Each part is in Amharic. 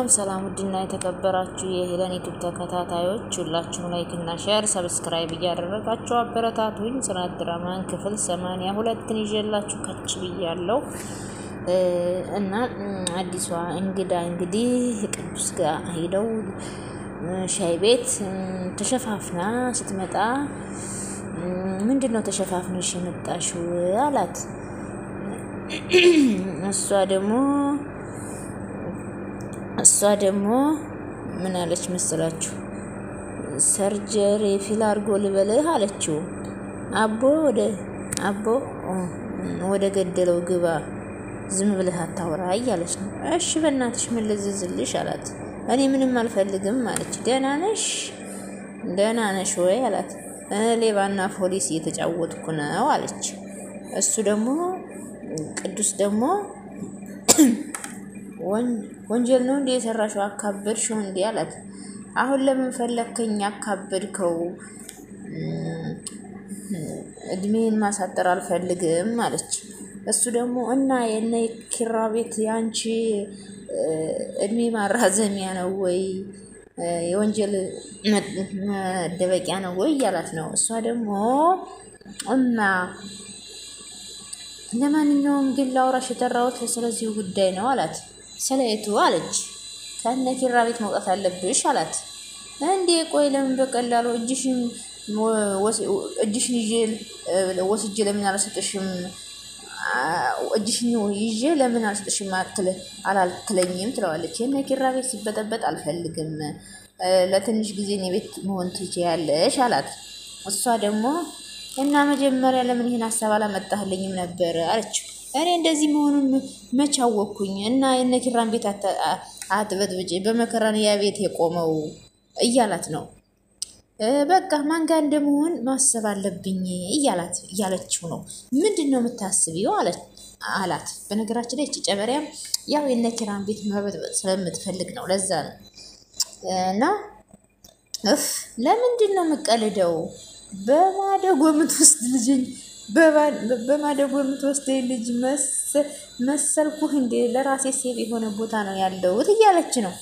ሰላም ውድና የተከበራችሁ የሄለን ዩቲዩብ ተከታታዮች ሁላችሁም ላይክ እና ሼር ሰብስክራይብ እያደረጋችሁ አበረታቱኝ። ጽናት ድራማን ክፍል 82 ይዤላችሁ ከች ብያለሁ እና አዲሷ እንግዳ እንግዲህ ቅዱስ ጋር ሄደው ሻይ ቤት ተሸፋፍና ስትመጣ ምንድነው ተሸፋፍነሽ የመጣሽው አላት። እሷ ደግሞ ምን አለች መሰላችሁ? ሰርጀሪ ፊል አርጎ ልበልህ አለችው። ወደ ገደለው ግባ ዝም ብለህ አታውራ እያለች ነው። እሺ በእናትሽ ምን ልዝዝልሽ አላት። እኔ ምንም አልፈልግም አለች። ደህና ነሽ ወይ አላት። ሌባና ፖሊስ እየተጫወትኩ ነው አለች። እሱ ደግሞ ቅዱስ ደግሞ ወንጀል ነው እንዴ የሰራሽው? አካበድሽው እንዴ አላት። አሁን ለምን ፈለከኝ? አካበድከው። እድሜን ማሳጠር አልፈልግም አለች። እሱ ደግሞ እና የነ ኪራ ቤት ያንቺ እድሜ ማራዘሚያ ነው ወይ የወንጀል መደበቂያ ነው ወይ ያላት ነው። እሷ ደግሞ እና ለማንኛውም ግን ላውራሽ የተራውት ስለዚህ ጉዳይ ነው አላት። ስለየቱ አለች። ከነ ኪራ ቤት መውጣት አለብሽ አላት። እንዴ ቆይ ለምን በቀላሉ እጅሽን ይዤ ወስጄ ለምን አልሰጥሽም? እጅሽን ይዤ ለምን አልሰጥሽም አላልትለኝም ትለዋለች። የነ ኪራ ቤት ሲበጠበጥ አልፈልግም። ለትንሽ ጊዜ እኔ ቤት መሆን ትችያለሽ አላት። እሷ ደግሞ እና መጀመሪያ ለምን ይሄን ሐሳብ አላመጣህልኝም ነበር አለች። እኔ እንደዚህ መሆኑን መች አወቅኩኝ? እና የነ ኪራን ቤት አትበጥብጪ በመከራን ያ ቤት የቆመው እያላት ነው። በቃ ማን ጋር እንደመሆን ማሰብ አለብኝ እያለችው ነው። ምንድነው የምታስቢው አላት። በነገራችን ላይ እቺ ጨበሪያም ያው የነ ኪራን ቤት መበጥበጥ ስለምትፈልግ ነው። ለዛ ነው እና ለምንድነው የምቀልደው? በማደጎ የምትወስደኝ ልጅ መሰልኩህ እንዴ? ለራሴ ሴብ የሆነ ቦታ ነው ያለሁት እያለች ነው።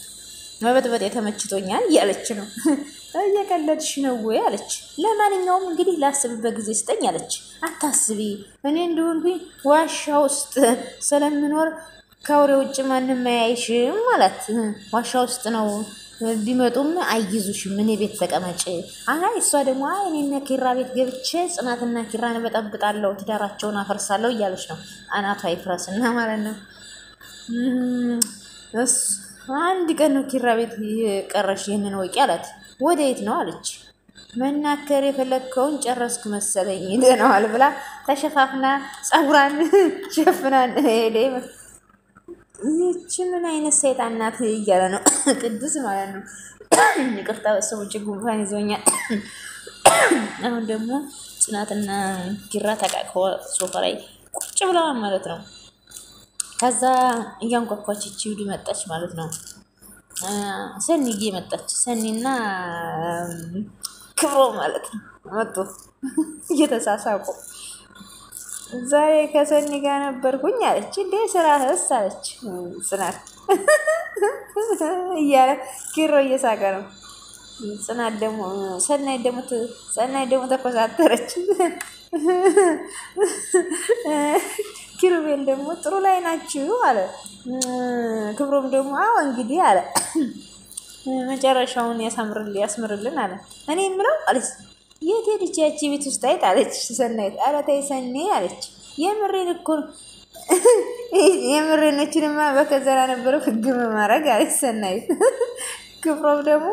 መበጥበጥ የተመችቶኛል እያለች ነው። እየቀለድሽ ነው ወይ አለች። ለማንኛውም እንግዲህ ላስብበት ጊዜ ስጠኝ አለች። አታስቢ፣ እኔ እንደሆንኩኝ ዋሻ ውስጥ ስለምኖር ከአውሬ ውጭ ማንም አያይሽም አላት። ዋሻ ውስጥ ነው ቢመጡም አይይዙሽም፣ እኔ ቤት ተቀመጭ። እሷ ደግሞ እኔና ኪራ ቤት ገብቼ ጽናትና ኪራን በጠብጣለሁ፣ ትዳራቸውን አፈርሳለሁ እያለች ነው። አናቷ ይፍረስና ማለት ነው። አንድ ቀን ነው ኪራ ቤት የቀረሽ ይሄንን ወቂ አላት። ወዴት ነው አለች። መናከር የፈለግከውን ጨረስክ መሰለኝ ይደናል ብላ ተሸፋፍና ጸጉራን ሸፍናን ሄደ። ይህች ምን አይነት ሰይጣን ናት እያለ ነው ቅዱስ ማለት ነው። ይቅርታ ሰዎች ጉንፋን ይዞኛል። አሁን ደግሞ ጽናትና ኪራ ተቃቅፈው ሶፋ ላይ ቁጭ ብለዋል ማለት ነው። ከዛ እያንኳኳች ይውዲ መጣች ማለት ነው። ሰኒዬ መጣች። ሰኒና ክብሮ ማለት ነው መጡ እየተሳሳቁ። ዛሬ ከሰኒ ጋር ነበርኩኝ አለች። እንዴ ስራህስ አለች ጽናት እያለ ኪሮ እየሳቀ ነው። ጽናት ደግሞ ሰናይ ደግሞ ተኮሳተረች። ኪሩቤል ደግሞ ጥሩ ላይ ናችሁ አለ። ክብሮም ደግሞ አዎ እንግዲህ አለ መጨረሻውን ያስምርልን አለ። እኔ የምለው አለች የት ሄድሽ ያቺ ቤት ውስጥ አይት አለች ሰናይት። ኧረ ተይ ሰኒ አለች። የምሬን እኮ የምሬነችንማ በከዘራ ነበረ ፍግም ማድረግ አለች ሰናይት። ክብሮም ደግሞ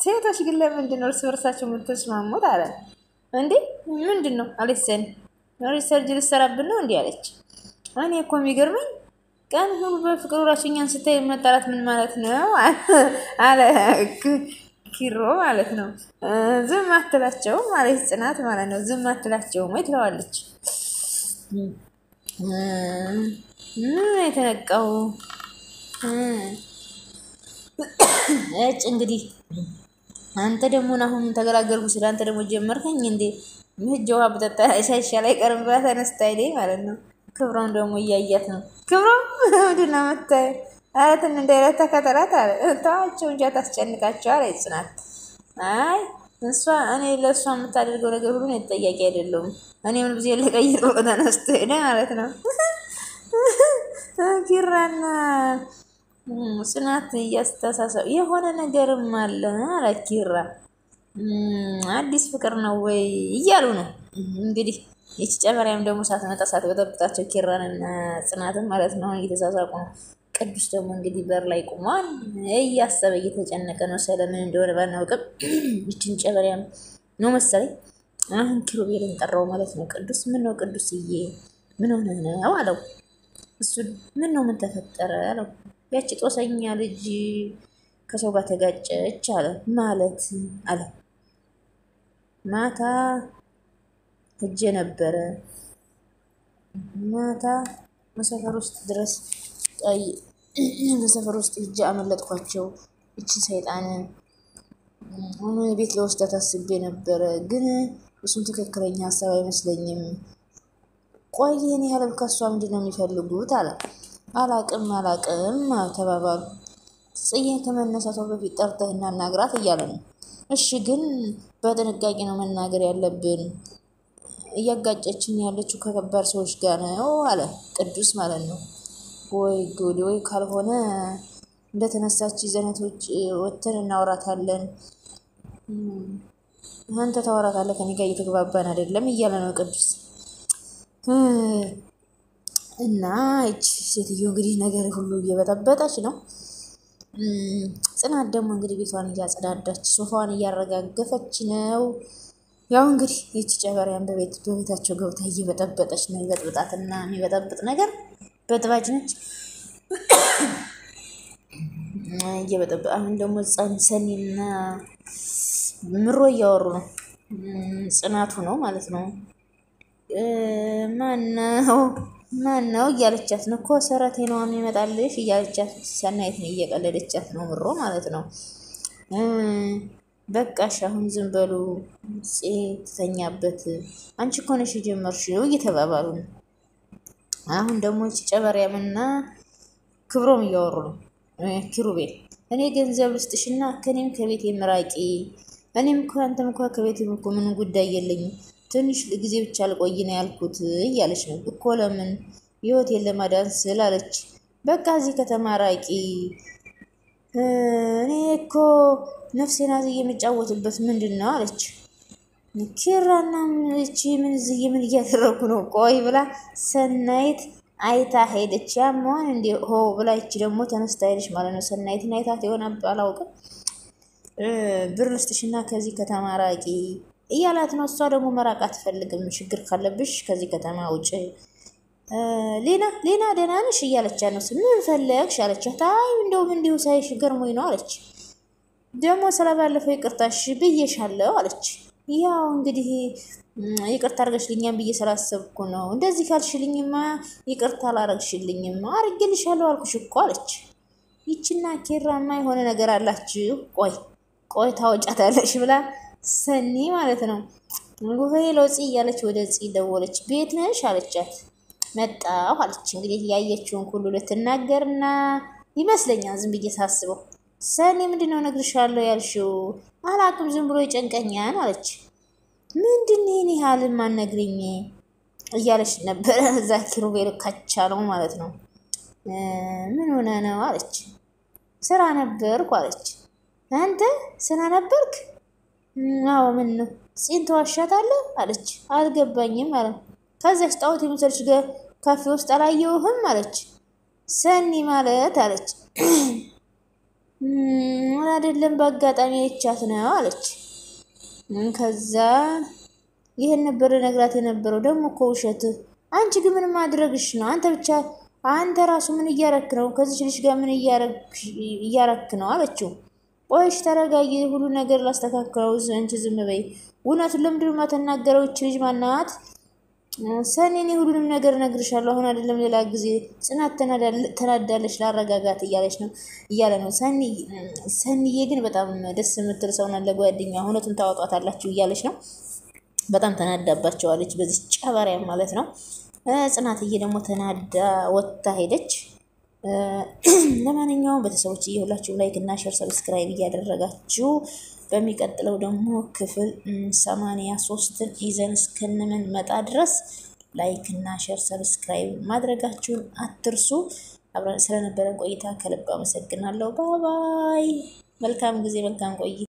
ሴቶች ግን ለምንድን ነው እርስ በርሳቸው የምትስማሙት አለ። እንዴ ምንድን ነው አለች ሰኒ። ሪሰርች ልትሰራብን ነው እንዲህ አለች። እኔ እኮ የሚገርመኝ ቀን ሁሉ በፍቅሩ ራሱኛን ስታይ መጣላት ምን ማለት ነው አለ ኪሮ ማለት ነው። ዝም አትላቸውም ማለት ጽናት ማለት ነው። ዝም አትላቸውም ወይ ትለዋለች። ምን የተነቀው እንግዲህ አንተ ደግሞ አሁን ተገላገልኩ ስለ አንተ ደግሞ ጀመርከኝ እንዴ? ምጅዋ በተጣ ሳይሻል አይቀርም ብላ ተነስታ አይደል ማለት ነው። ክብሮም ደግሞ እያያት ነው። ክብሮም ምንድነው መጣይ አረትን እንደለት ተከተላት አለ ታቸው እንጂ አታስጨንቃቸው አለ ጽናት። አይ እሷ እኔ ለእሷ የምታደርገው ነገር ሁሉ ነው ተጠያቂ አይደለም። እኔ ምን ብዬ ልቀይር ተነስቶ ሄደ ማለት ነው። ኪራና ጽናት እያስተሳሰብ የሆነ ነገርም አለ አለ ኪራ። አዲስ ፍቅር ነው ወይ እያሉ ነው እንግዲህ። ይቺ ጨመሪያም ደግሞ ሳትመጣ ሳትበጠብጣቸው ኪራንና ጽናትን ማለት ነው እየተሳሳቁ ነው። ቅዱስ ደግሞ እንግዲህ በር ላይ ቆሟል፣ እያሰበ እየተጨነቀ ነው። ስለምን እንደሆነ ባናውቅም ይችን ጨመሪያም ነው መሰለኝ አሁን ኪሩቤልን ጠራው ማለት ነው። ቅዱስ ምን ነው ቅዱስዬ ምን ሆነ ነው አለው። እሱ ምን ነው ምን ተፈጠረ አለው። ያቺ ጦሰኛ ልጅ ከሰው ጋር ተጋጨች አለ። ማለት አለ ማታ ሄጄ ነበረ ማታ መሰፈር ውስጥ ድረስ መሰፈር ውስጥ ሄጄ አመለጥኳቸው። እቺ ሰይጣን ሆኖ ቤት ለወስዳት አስቤ ነበረ፣ ግን እሱም ትክክለኛ ሀሳብ አይመስለኝም። ቆይ እኔ ያለው ከሷ ምንድነው የሚፈልጉት አለ። አላቅም ተባባሉ። ጽዬን ከመነሳቷ በፊት ጠርተህና እናግራት እያለ ነው። እሺ ግን በጥንቃቄ ነው መናገር ያለብን፣ እያጋጨችን ያለችው ከከባድ ሰዎች ጋር ነው አለ ቅዱስ ማለት ነው። ወይ ጉድ! ወይ ካልሆነ እንደተነሳች ዘነቶች ወተን እናወራታለን። አንተ ታወራታለህ ከኔ ጋር እየተግባባን አይደለም እያለ ነው ቅዱስ። እና እቺ ሴትዮ እንግዲህ ነገር ሁሉ እየበጠበጠች ነው። ጽናት ደግሞ እንግዲህ ቤቷን እያጸዳዳች ሶፋዋን እያረጋገፈች ነው። ያው እንግዲህ እቺ ጨበሪያን በቤታቸው ገብታ እየበጠበጠች ነው። ይበጥብጣትና የሚበጠብጥ ነገር በጥባጭ ነች። እየበጠበጠ አሁን ደግሞ ሰኒና ምሮ እያወሩ ነው። ጽናቱ ነው ማለት ነው። ማነው እያለቻት ነው እኮ ሰራቴ ነው የሚመጣልሽ እያለቻት ሰናይት ነው እየቀለደቻት ነው ምሮ ማለት ነው። በቃሽ አሁን ዝም በሉ ትተኛበት አንቺ እኮ ነሽ የጀመርሽው እየተባባሉ ነው። አሁን ደግሞ እቺ ጨበሪያምና ክብሮም እያወሩ ነው። ኪሩቤል እኔ ገንዘብ ልስጥሽና ከኔም ከቤት የምራቂ እኔም እኮ አንተም እኮ ከቤት እኮ ምን ጉዳይ የለኝም ትንሽ ጊዜ ብቻ ልቆይ ነው ያልኩት እያለች ነው እኮ። ለምን ህይወቴን ለማዳን ስላለች በቃ እዚህ ከተማ ራቂ። እኔ እኮ ነፍሴን አዝዬ የምጫወትበት ምንድነው አለች። ኪራና እቺ ምን እያደረጉ ነው? ቆይ ብላ ሰናይት አይታ ሄደች። ያማን እንደ ሆ ብላ እቺ ደግሞ ተነስታ ሄደች ማለት ነው። ሰናይት አይታት የሆነ አላውቅም። ብር ልስጥሽና ከዚህ ከተማ ራቂ እያላት ነው። እሷ ደግሞ መራቅ አትፈልግም። ችግር ካለብሽ ከዚህ ከተማ ውጭ። ሌና ደህና ነሽ እያለቻት ነው። ምን ፈለግሽ አለቻት። አይ እንደውም እንዲሁ ሳይሽ ገርሞኝ ነው አለች። ደግሞ ስለባለፈው ይቅርታሽ ብዬሻለሁ አለች። ያው እንግዲህ ይቅርታ አድርገሽልኛም ብዬ ስላሰብኩ ነው። እንደዚህ ካልሽልኝማ ይቅርታ አላረግሽልኝም አርግልሻለሁ አልኩሽ እኮ አለች። ይችና ኪራማ የሆነ ነገር አላችሁ። ቆይ ታወጫታለሽ ብላ ሰኒ ማለት ነው ጉባኤ ለውጪ እያለች ወደ ፂ ደወለች። ቤት ነሽ አለቻት። መጣሁ አለች። እንግዲህ ያየችውን ሁሉ ልትናገርና ይመስለኛል ዝም ብዬ ሳስበው ሰኒ ምንድነው ነግርሻለሁ ያልሽው? አላቅም ዝም ብሎ ይጨንቀኛል አለች። ምንድነው ይሄን ያህል ማነግሪኝ እያለች ነበር። እዛ ኪሩቤል ካቻለው ማለት ነው። ምን ሆነ ነው አለች። ስራ ነበርኩ አለች። አንተ ስራ ነበርክ? አዎ ምን ነው ፂን ተዋሻታለህ አለች። አልገባኝም ማለት ከዛች ጣውት የምትልሽ ካፌ ውስጥ አላየሁህም አለች። ሰኒ ማለት አለች። አይደለም በአጋጣሚ አይቻት ነው አለች። ከዛ ይሄን ነበር ነግራት የነበረው ደግሞ እኮ ውሸት። አንቺ ግን ምን ማድረግሽ ነው? አንተ ራሱ ምን እያረክ ነው? ከዚህ ልጅ ጋር ምን እያረክ ነው አለችው። ቆይሽ ተረጋጊ፣ ሁሉ ነገር ላስተካክለው፣ አንቺ ዝም በይ። እውነቱን ለምንድን ነው የማትናገረው? እቺ ልጅ ማናት? ሰኒ እኔ ሁሉንም ነገር እነግርሻለሁ አሁን አይደለም ሌላ ጊዜ። ጽናት ተናዳለች ላረጋጋት እያለ ነው። ሰኒዬ ግን በጣም ደስ የምትል ሰው ናት። ለጓደኛ እውነቱን ታወጣታላችሁ እያለች ነው። በጣም ተናዳባቸዋለች በዚህ ጨበሪያ ማለት ነው። ጽናትዬ ደግሞ ተናዳ ወጥታ ሄደች። ለማንኛውም ቤተሰቦች ሁላችሁም ላይክ እና ሼር ሰብስክራይብ እያደረጋችሁ በሚቀጥለው ደግሞ ክፍል 83ን ይዘን እስከምንመጣ ድረስ ላይክ እና ሼር ሰብስክራይብ ማድረጋችሁን አትርሱ። አብረን ስለነበረን ቆይታ ከልብ አመሰግናለሁ። ባይ ባይ። መልካም ጊዜ፣ መልካም ቆይታ።